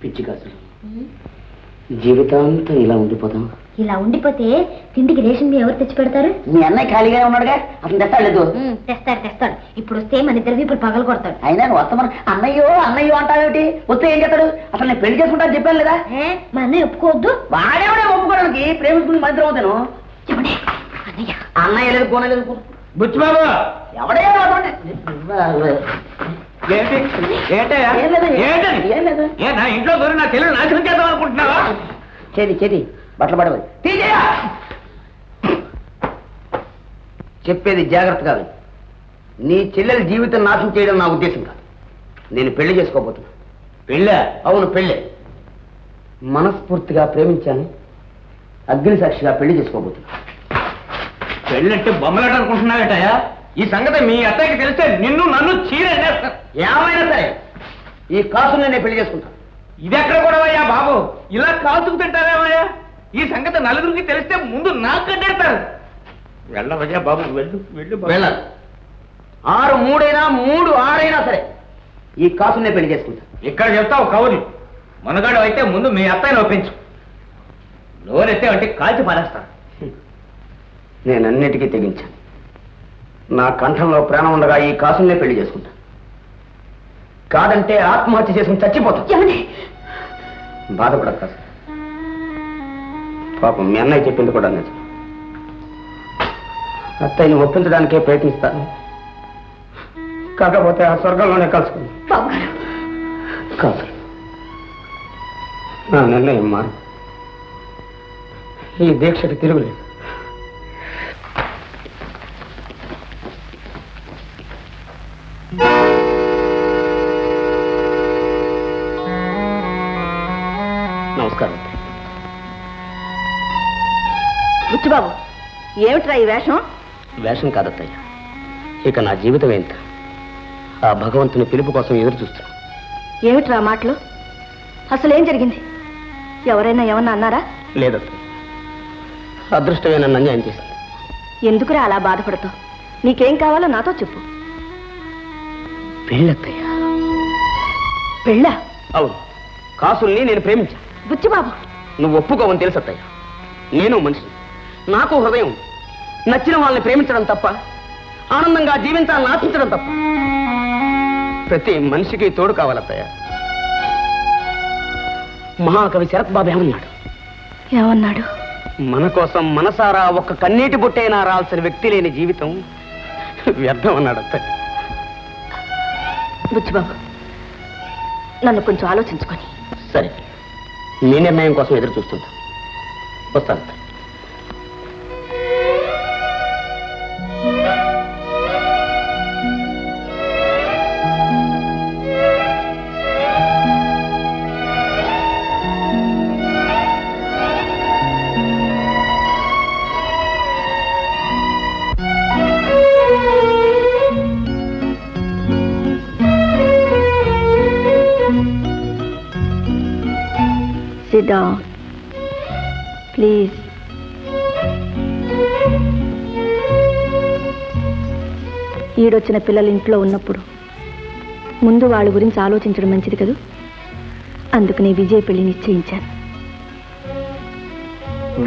పిచ్చి కాసులు జీవితాంతం ఇలా ఉండిపోతాం. ఇలా ఉండిపోతే తిండికి రేషన్ ఎవరు తెచ్చి పెడతారు? మీ అన్నయ్య ఖాళీగానే ఉన్నాడుగా, అతను తెస్తాడు. తెస్తాడు. ఇప్పుడు వస్తే మన ఇద్దరు ఇప్పుడు పగలు కొడతాడు. అయినా నువ్వు వస్తామని అన్నయ్యో అంటావేమిటి? వస్తే ఏం చేస్తాడు? అసలు నేను పెళ్లి చేసుకుంటా చెప్పాను లేదా? మా అన్నయ్య ఒప్పుకోవద్దు. వాడేవాడే ఒప్పుకోవడానికి, ప్రేమించుకుని మంత్రం అవుతాను. అన్నయ్య లేదు కోన లేదు. బుచ్చిబాబు ఎవడే ఇంట్లో దూరం నా చెల్లెలు నాశనం చేద్దాం అనుకుంటున్నావా? చేది బట్టలు పడవాలి. చెప్పేది జాగ్రత్తగా విను. నీ చెల్లెల జీవితం నాశనం చేయడం నా ఉద్దేశం కాదు. నేను పెళ్లి చేసుకోబోతున్నా. పెళ్ళా? అవును, పెళ్ళే. మనస్ఫూర్తిగా ప్రేమించాను, అగ్ని సాక్షిగా పెళ్లి చేసుకోబోతున్నా. పెళ్ళంటే బొమ్మలాట అనుకుంటున్నావేటయా? ఈ సంగతి మీ అత్తయ్యకి తెలిస్తే నిన్ను నన్ను చీరేస్తారు. ఏమైనా సరే ఈ కాసుని నేను పెళ్లి చేసుకుంటాను. ఇదెక్కడ కూడా అయ్యా బాబు, ఇలా కాసుకు తింటారేమయ్యా? ఈ సంగతి నలుగురికి తెలిస్తే ముందు నాకు కట్టేస్తారు. వెళ్ళవయ్యా బాబు, వెళ్ళాలి. 6 3 3 6 సరే ఈ కాసుని నేను పెళ్లి చేసుకుంటాను. ఇక్కడ చెప్తావు కౌరి. మనగాడు అయితే ముందు మీ అత్తయ్యని ఒప్పించు. లోనెత్తే అంటే కాల్చి పారేస్తాను. నేను అన్నిటికీ తెగించాను. నా కంఠంలో ప్రాణం ఉండగా ఈ కాసునే పెళ్లి చేసుకుంటా. కాదంటే ఆత్మహత్య చేసుకుని చచ్చిపోతా. బాధపడ కాసు. పాపం మీ అన్నయ్య చెప్పింది కూడా నిజం. అత్తయ్యని ఒప్పించడానికే ప్రయత్నిస్తాను. కాకపోతే ఆ స్వర్గంలోనే కలుసుకుంది. కాదు, నా నిర్ణయం మారు. ఈ దీక్షకి తిరుగులేదు. నమస్కారం. బుచ్చిబాబు, ఏమిట్రా ఈ వేషం? వేషం కాదత్తయ్య, ఇక నా జీవితం ఏంట. ఆ భగవంతుని పిలుపు కోసం ఎదురు చూస్తాను. ఏమిట్రా మాటలు? అసలేం జరిగింది? ఎవరైనా ఏమన్నా అన్నారా? లేదత్తయ్య, అదృష్టమే నన్ను అన్యాయం చేసింది. ఎందుకురా అలా బాధపడతావు? నీకేం కావాలో నాతో చెప్పు. పెళ్ళత్తయ్య. పెళ్ళా? అవును, కాసుల్ని నేను ప్రేమించాను. బుచ్చిబాబు, నువ్వు ఒప్పుకోవని తెలుసు అత్తయ్య. నేను మనిషిని, నాకు హృదయం. నచ్చిన వాళ్ళని ప్రేమించడం తప్ప, ఆనందంగా జీవించాలని ఆశించడం తప్ప. ప్రతి మనిషికి తోడు కావాలత్తయ్య. మహాకవి శరత్ బాబు ఏమన్నాడు? మన కోసం మనసారా ఒక్క కన్నీటి బుట్టైనా రాల్సిన వ్యక్తి లేని జీవితం వ్యర్థం అన్నాడు అత్తయ్య. బుచ్చిబాబు, నన్ను కొంచెం ఆలోచించుకొని. సరే, మీ నిర్ణయం కోసం ఎదురు చూస్తుంటా. వస్తాను. Sit down, please. ఈడొచ్చిన పిల్లలు ఇంట్లో ఉన్నప్పుడు ముందు వాళ్ళ గురించి ఆలోచించడం మంచిది కదా. అందుకనే విజయ్ పెళ్లి నిశ్చయించాను.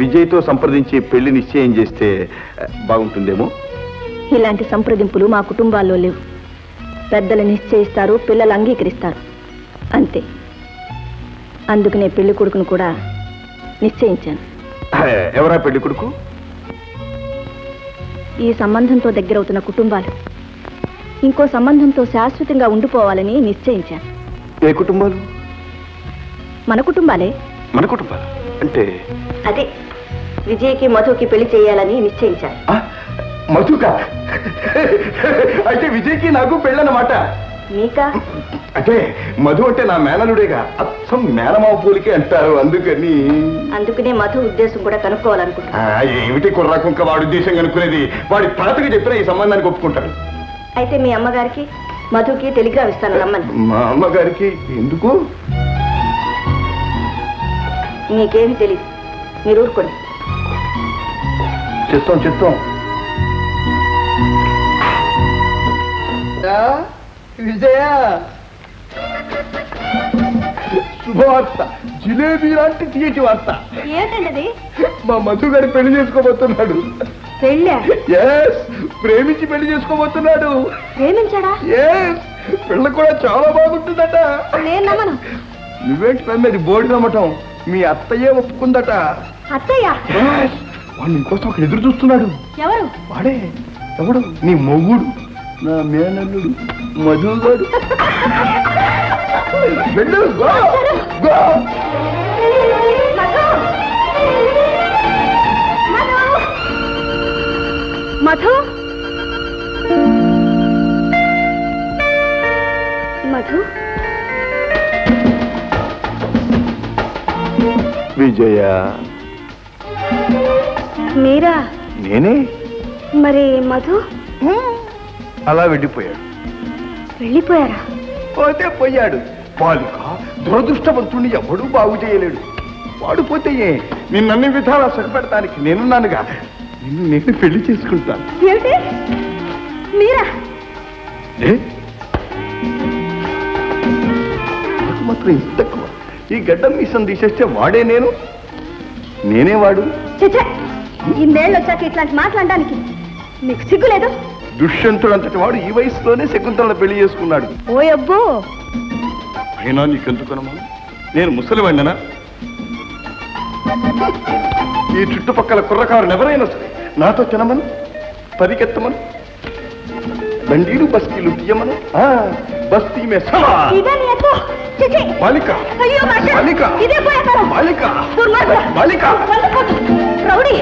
విజయ్తో సంప్రదించి పెళ్లి నిశ్చయం చేస్తే బాగుంటుందేమో. ఇలాంటి సంప్రదింపులు మా కుటుంబాల్లో లేవు. పెద్దలు నిశ్చయిస్తారు, పిల్లలు అంగీకరిస్తారు, అంతే. అందుకనే పెళ్లి కొడుకును కూడా నిశ్చయించాను. ఎవరా పెళ్లి కొడుకు? ఈ సంబంధంతో దగ్గరవుతున్న కుటుంబాలు ఇంకో సంబంధంతో శాశ్వతంగా ఉండిపోవాలని నిశ్చయించాను. ఏ కుటుంబాలు? మన కుటుంబాలే. మన కుటుంబాలు అంటే? అదే, విజయ్కి మధుకి పెళ్లి చేయాలని నిశ్చయించాను. మధుకా? అయితే విజయ్కి నాకు పెళ్ళన్నమాట. మీకా? అంటే మధు అంటే నా మేనలుడేగా, అచ్చం మేనమావ పూలికి అంటారు. అందుకనే మధు ఉద్దేశం కూడా కనుక్కోవాలనుకుంటున్నా. ఏమిటి కుర్రాకుంక వాడి ఉద్దేశం కనుక్కునేది? వాడి తాతకి చెప్పిన ఈ సంబంధానికి ఒప్పుకుంటాడు. అయితే మీ అమ్మగారికి మధుకి టెలిగ్రామ్ ఇస్తాను, రమ్మని. మా అమ్మగారికి ఎందుకు? నీకేమీ తెలియదు, మీరు ఊరుకోండి. చెప్తాం. విజయ, శుభవార్త, జిలేబీ లాంటి తీయటి వార్త. ఏమిటండి మా మధు గారి పెళ్లి చేసుకోబోతున్నాడు. పెళ్ళా? ఎస్, ప్రేమించి పెళ్లి చేసుకోబోతున్నాడు. ప్రేమించాడా? ఎస్, పిల్ల కూడా చాలా బాగుంటుందట. నేను నమ్మను. నువ్వేంటి నమ్మేది? బోర్డు నమ్మటం. మీ అత్తయ్యే ఒప్పుకుందట. అత్తయ్య? Yes, వాడు నీకోసం అక్కడ ఎదురు చూస్తున్నాడు. ఎవరు? వాడే. ఎవడు? నీ మొగుడు, నా మేనల్లుడు మధుగాడు. వెళ్ళు, go, go. మధు, మధు, విజయ. మీరా? నేనే. మరి మధు అలా వెళ్ళిపోయాడు. వెళ్ళిపోయారా? పోతే పోయాడు. బాలిక దురదృష్టవంతుణ్ణి ఎవడూ బాగు చేయలేడు. వాడు పోతే నిన్నన్ని విధాలా సుఖపెడతానికి నేనున్నానుగా. నిన్ను నేను పెళ్లి చేసుకుంటాను. ఏమిటి? మీరా? నాకు మాత్రం ఇంత తక్కువ. ఈ గడ్డం మీసం తీసేస్తే వాడే నేను, నేనే వాడు. చచ్చా, ఇన్నేళ్ళు వచ్చాక ఇట్లాంటి మాట్లాడడానికి మీకు సిగ్గులేదు? దుష్యంతుడు అంతటి వాడు ఈ వయసులోనే శకుంతలను పెళ్లి చేసుకున్నాడు. ఓ అబ్బో, అయినా నీకెందుకనమా? నేను ముసలివాడినా? ఈ చుట్టుపక్కల కుర్రకారులు ఎవరైనా సరే నాతో తినమను, పరిగెత్తమను, బండీలు బస్తీలు తీయమను. బస్తీ మే సవా. ఇదే నీ ఎత్తు. చిచి. బాలిక, అయ్యో మాస్టర్, బాలిక, ఇదే పోయేతనం. బాలిక, దుర్మార్గుడా. బాలిక. వెళ్ళిపోతు. రౌడీ.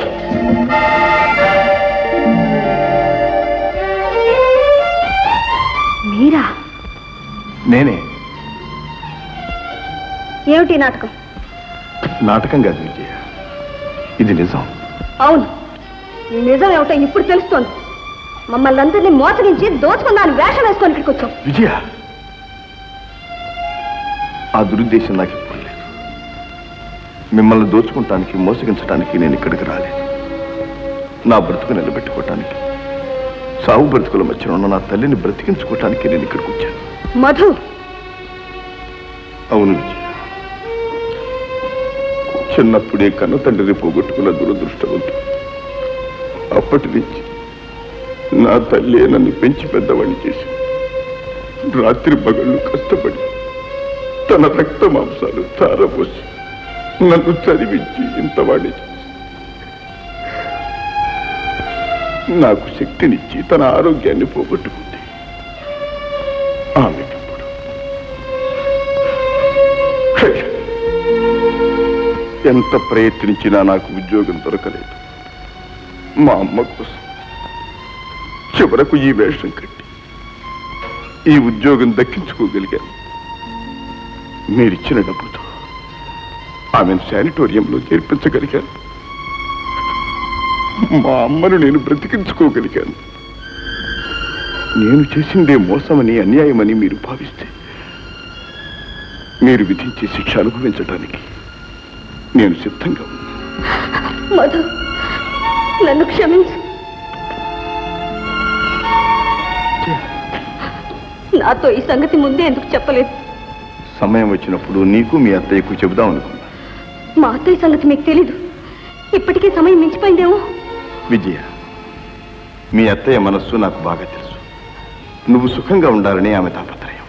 మీరా? నేనే. ఏమిటి నాటకం? నాటకం కాదు విజయ, ఇది నిజం. అవును, నిజం ఏమిటో ఇప్పుడు తెలుస్తోంది. మమ్మల్ని అందరినీ మోసగించి దోచుకుందాని వేషం వేసుకొని ఇక్కడికి వచ్చాం. విజయ, ఆ దురుద్దేశం నాకు ఇప్పుడు లేదు. మిమ్మల్ని దోచుకుంటానికి, మోసగించడానికి నేను ఇక్కడికి రాలేదు. నా బ్రతుకు నిలబెట్టుకోవటానికి, సాగు బ్రతుకుల మధ్యన ఉన్న నా తల్లిని బ్రతికించుకోవటానికి నేను ఇక్కడికి వచ్చాను. మధు. అవును విజయ, చిన్నప్పుడే కన్న తండ్రిని పోగొట్టుకున్న దురదృష్టవంతుడు. అప్పటి నుంచి నా తల్లి నన్ను పెంచి పెద్దవాడిని చేసి రాత్రి పగళ్ళు కష్టపడి తన రక్త మాంసాలు తారపోసి నన్ను చదివించి ఇంతవాడిని చేసి నాకు శక్తినిచ్చి తన ఆరోగ్యాన్ని పోగొట్టుకుంది. ఆమెకిప్పుడు ఎంత ప్రయత్నించినా నాకు ఉద్యోగం దొరకలేదు. మా అమ్మ కోసం చివరకు ఈ వేషం కట్టి ఈ ఉద్యోగం దక్కించుకోగలిగాను. మీరిచ్చిన డబ్బుతో ఆమెను శానిటోరియంలో చేర్పించగలిగాను. మా అమ్మను నేను బ్రతికించుకోగలిగాను. నేను చేసిందే మోసమని, అన్యాయమని మీరు భావిస్తే మీరు విధించే శిక్ష అనుభవించడానికి నేను సిద్ధంగా ఉన్నాను. మధు, నన్ను క్షమించు. నాతో ఈ సంగతి ముందే ఎందుకు చెప్పలేదు? సమయం వచ్చినప్పుడు నీకు మీ అత్తయ్యకు చెబుదాం అనుకున్నా. మా అత్తయ్య సంగతి మీకు తెలీదు. ఇప్పటికే సమయం మించిపోయిందేమో. విజయ, మీ అత్తయ్య మనస్సు నాకు బాగా తెలుసు. నువ్వు సుఖంగా ఉండాలని ఆమె తాపత్రయం.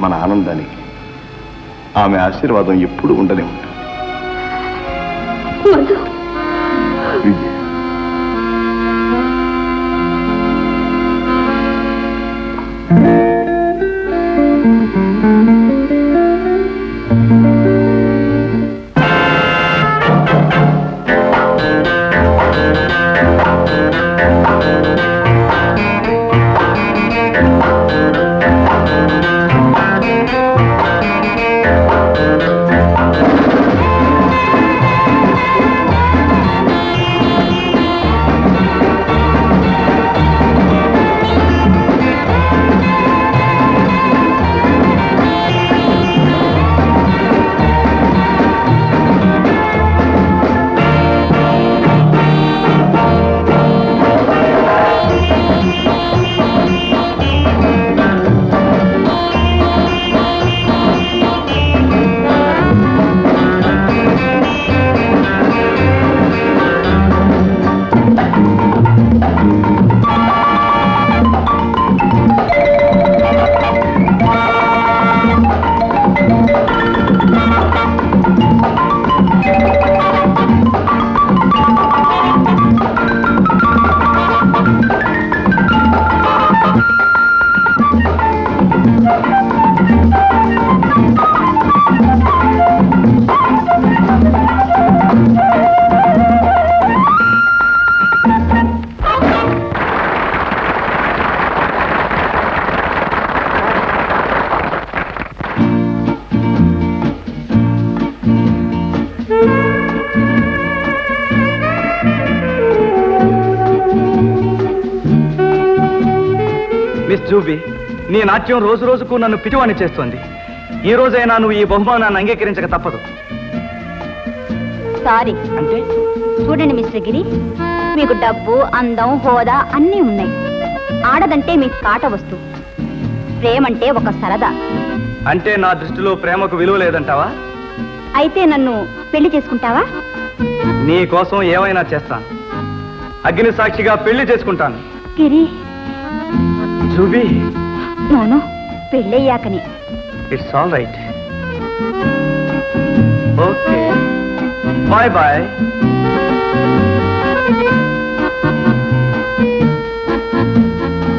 మన ఆనందానికి ఆమె ఆశీర్వాదం ఎప్పుడూ ఉండనే ఉంటుంది. విజయ, జూబీ, నీ నాట్యం రోజు రోజుకు నన్ను పిటివాణి చేస్తోంది. ఈ రోజైనా నువ్వు ఈ బహుమానాన్ని అంగీకరించక తప్పదు. సారీ. అంటే చూడండి మిస్టర్ గిరి, మీకు డబ్బు, అందం, హోదా అన్నీ ఉన్నాయి. ఆడదంటే మీకు కాట వస్తువు. ప్రేమంటే ఒక సరదా. అంటే నా దృష్టిలో ప్రేమకు విలువ లేదంటావా? అయితే నన్ను పెళ్లి చేసుకుంటావా? నీ కోసం ఏమైనా చేస్తాను. అగ్ని సాక్షిగా పెళ్లి చేసుకుంటాను. గిరి, జూబీ, నోను పెళ్ళయ్యాకని. It's all right. Okay, bye bye.